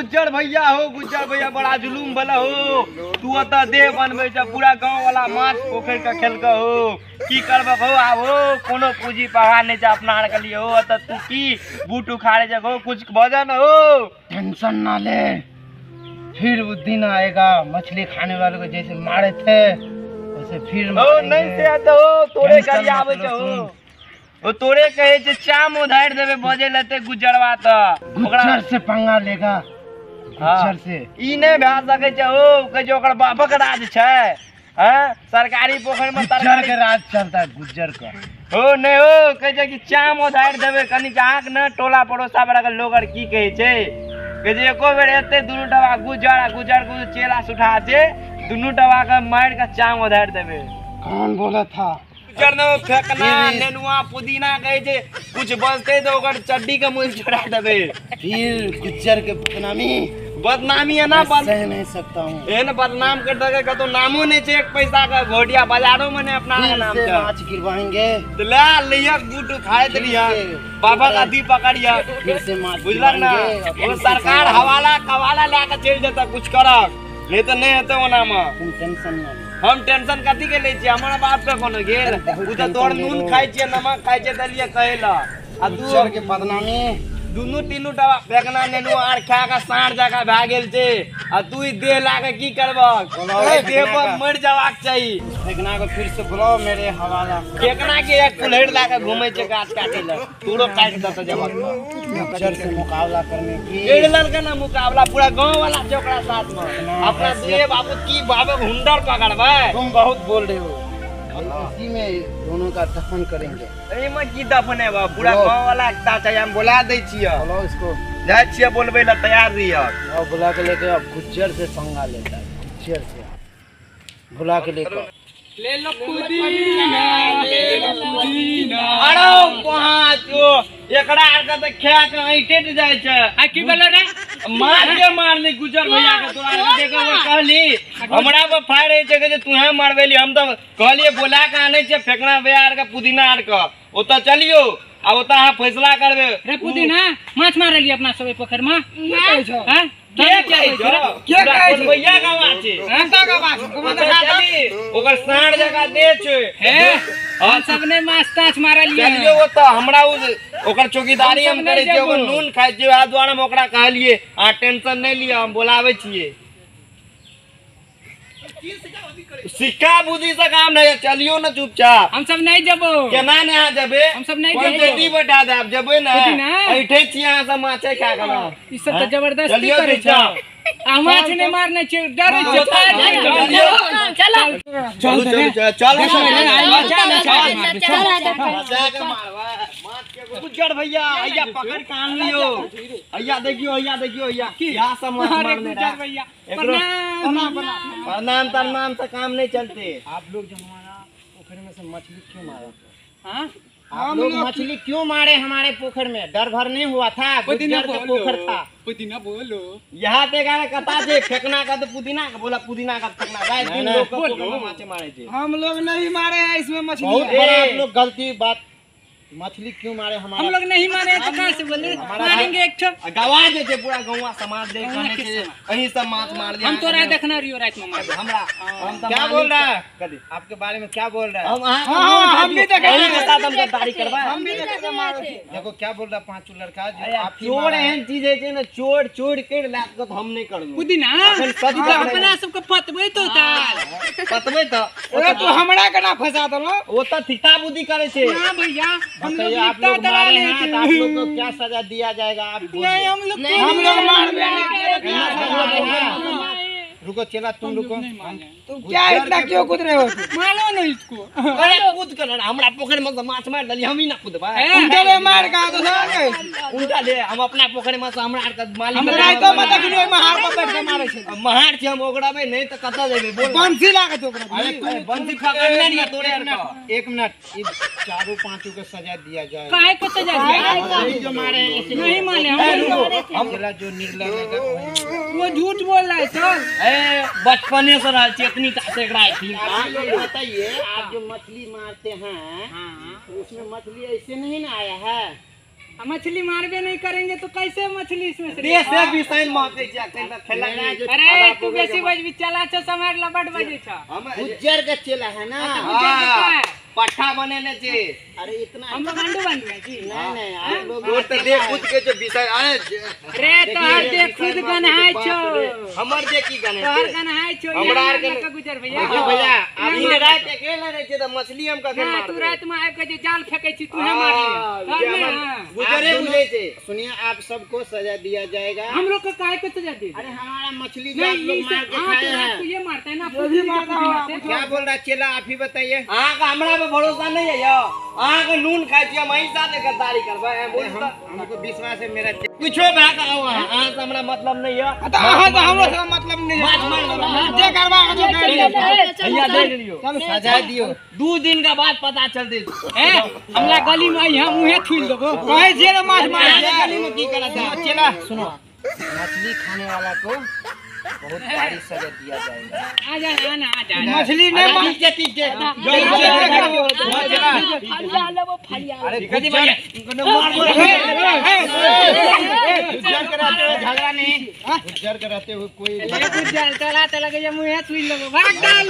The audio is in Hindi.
गुज्जर भैया बड़ा जुलूम भला हो। तू अता दे बनबे छ पूरा गांव वाला माछ पोखर का खेल का हो। की करबक हो आब हो कोनो पूंजी पहाड़ नहीं जा अपना के लिए हो। अता तू की बूट उखाड़े जग हो कुछ वजन हो। टेंशन ना ले, फिर वो दिन आएगा मछली खाने वालों को जैसे मारे थे वैसे फिर हो नहीं से आता हो तोरे करी आवे छ हो। ओ तोरे कहे जे चाम उधार देबे बजे लते गुजरवा त गुज्जर से पंगा लेगा। गुज्जर से ई नहीं भा सके छ हो के जो ओकर बापक राज छै। हां सरकारी पोखर में गुज्जर के राज चलता है गुज्जर का। हो नहीं हो कहे छै कि चाम उधार देबे कनी आंख न टोला पड़ोसा बड़ा के लोग की कहे छै के जे एको बेर एते दुनु टवा गुजर को चेला सुठा दे दुनु टवा के मार के चाम उधार देबे। कौन बोला था? चरनो फेकना नेनुआ पुदीना कहे जे कुछ बचते तो ओकर चड्डी के मुंह छोड़ा देबे। फिर गुज्जर के बदनामी है ना सह नहीं सकता हूँ। एन बदनाम कर दगे का तो नामो नहीं छे। एक पैसा का घोटिया बाजारों में ने अपना नाम से छ माछ गिरवाएंगे। तो ले लिया बूट खाए दिया बाबा का दी पकड़िया फिर से माछ बुझलक ना। वो सरकार हवाला कवाला लेके चल जाता कुछ करक नहीं तो नहीं होते ओना में। तुम टेंशन ना लो। हम टेंशन कथी के ले छी हमरा बाप पे कोनो गेल उ त तोड़ नून खाइ छी नमक खाइ छी दलिए कहेला आ गुज्जर के बदनामी दुनु तीनू टवा फेकना नेनु आर खा का साढ़ जगह भा गेल छे आ तू ही दे लागे की करबक देह पर मर जावाक चाहिए। फेकना को फिर से बुलाओ मेरे हवाला। फेकना के एक कुल्हड़ लाके घूमे छे गाछ काटे ल तूरो काट दत जवाक गुज्जर से मुकाबला करने की एड़ ललका ना मुकाबला पूरा गांव वाला चोकरा साथ में अपना दे बाबू की बाबू हुंडर पकड़बे। तुम बहुत बोल रहे हो। इसी में दोनों का दफन करेंगे। एही में की दफन है बा पूरा गांव वाला एकता चाहिए हम बुला दे छियै। बोलो इसको जाय छियै बोलबे ला तैयार रहिए। और बुला के लेके अब गुज्जर से पंगा लेता है। गुज्जर से बुला के लेकर ले लो पुदीना अरे पहाचो एकरा आर का त खा के ऐटेट जाय छै। आ की बोले रे मारने गुजर भैया के तोरा के देखो वो कहली हमरा पे फाड़े छै के तूहे मारबेली हम त कहलिए बोला के आने छै फेकना बेयार के पुदीना आर के ओता चलियो आ ओता हां फैसला करबे। रे पुदीना माछ मारली अपना सब पोखर में हां के कहे भैया का बात छै हां का बात को चली ओकर साढ़ जगह दे छै हे हम सब ने माछ ताछ मारलिए चलियो ओता हमरा ओकर चौकीदारी हम करे छियै ओकर नून खाइ छियै आ द्वारा में ओकरा कहलिए आ टेंशन नहीं लिया हम बुलावे छियै। सिक्का बुद्धि से काम नहीं चलियो ना चुपचाप हम सब नहीं जबो केना ने आ जबे हम सब नहीं जबे बेटी बता दे अब जबे ना ऐठे छी यहां से माछे खा के ई सब तो जबरदस्ती करे छ। आ माछ नहीं मारने छ डरे छ। चल गुज्जर भैया भैया पकड़ के आन लियो। भैया देखियो यहां से माछ मारने रहा भैया प्रणाम तरनाम से काम नहीं चलते। आप लोग जो हमारा पोखर में से मछली क्यों मारा? हां आप लोग मछली क्यों मारे हमारे पोखर में? डर भर नहीं हुआ था? गुज्जर का पोखर था। पुदीना बोलो यहाँ पे गाना कथा छे फेकना का तो पुदीना का बोला पुदीना का फेकना गाय तीन लोग को पोखर में माछे मारे छे। हम लोग नहीं मारे हैं इसमें मछली। बहुत बड़ा आप लोग गलती बात। मछली क्यों मारे हमारा? हम लोग नहीं मारे तो कहां से बोले मारेंगे एक ठो गवा दे छे पूरा गौवा समाज देख कहने छे कहीं सब माछ मार दिया। हम तोरा देखना रियो रात में मार हमरा हम तो क्या बोल रहा है? आपके बारे में क्या बोल रहा है? हम भी देखे के साथ हम गद्दारी करबा हम भी देखे मारे थे। देखो क्या बोल रहा है पांचों लड़का जो आप चोर एहन चीज है ना चोर के लात को हम नहीं करबो। पुदीना अपना सबको पतबे तो पतबे तो ओए तू हमरा के ना फंसा दलो वो तो थिता बुद्धि करे छे। हां भैया हम लोग आप लोग मारे हैं तो आप लोग को क्या सजा दिया जाएगा? आप नहीं हम लोग मारबे नहीं। रुको चला तुम रुको। तुम क्या इतना क्यों कूद रहे हो? मारो ना इसको। अरे कूद कर हमरा पोखर में से माछ मार दली हम ही ना कूदबा। उनके ले मार का तो ना उनका ले हम अपना पोखर में से हमरा का मालिक हमरा तो मत कि महार पर बैठ के मारे छे। महार छी हम ओकरा में नहीं तो कता जेबे बोल बंसी लागे तो ओकरा। अरे बंसी पकड़ने नहीं तोरे यार का। एक मिनट इन चारों पांचों को सजा दिया जाए। काहे को सजा दिया? जो मारे नहीं माने हम चला जो निर्लज है वो झूठ बोल रहा है सर। बचपने से रह चेतनी का से थी। आप लोग बताइए आप जो मछली मारते हैं तो उसमें मछली ऐसे नहीं ना आया है? मछली मारबे नहीं करेंगे तो कैसे मछली इसमें से देश से विषय महके जा कहीं खेला अरे तू बेसी बज भी चला छ समय लबट बजे छ हम गुज्जर का चेला है ना। हाँ, पट्टा बने ने जे अरे इतना हम लोग अंडू बन गए जी नहीं नहीं आप लोग तोर तो देख खुद के जो विषय अरे रे तो हर देख खुद गन है छो हमर जे की गने तोहर गन है छो हमरा आर का गुजर भैया देखिए भैया अब ये रात अकेला रहे छे तो मछली हम कखन ना मार तू रात में आके जे जाल फेंकै छी तू है मार लिया गुजरे बुझे छे। सुनिए आप सबको सजा दिया जाएगा। हम लोग को काहे को सजा दे अरे हमारा मछली जो आप लोग मार के खाए हैं। तो ये मारता है ना पूरी क्या बोल रहा है चेला आप ही बताइए। आहा का हमरा पे भरोसा नहीं है यो आहा के नून खाई छी हम ऐसा से गद्दारी करबे हमको विश्वास है मेरा कुछो भा का आहा से हमरा मतलब नहीं है तो आहा से हमरा से मतलब नहीं माछ मार जे करवा जो कर भैया दे लियो सजा दियो। 2 दिन का बाद पता चलते ए हमला गली में आई हम मुंहे छुल देबो कहे जे रे माछ मार गली में की करा था चेला सुनो, मछली खाने वाला को बहुत भारी सजा दिया जाएगा। आ जा ना आ जा मछली नहीं मार के तीजे फलिया लेबो फलिया अरे कदी भैया इनको मार गुज्जर के रहते हुए झगड़ा नहीं। गुज्जर के रहते हुए कोई ले कुछ चला चला के मुंहे छुल देबो भाग डाल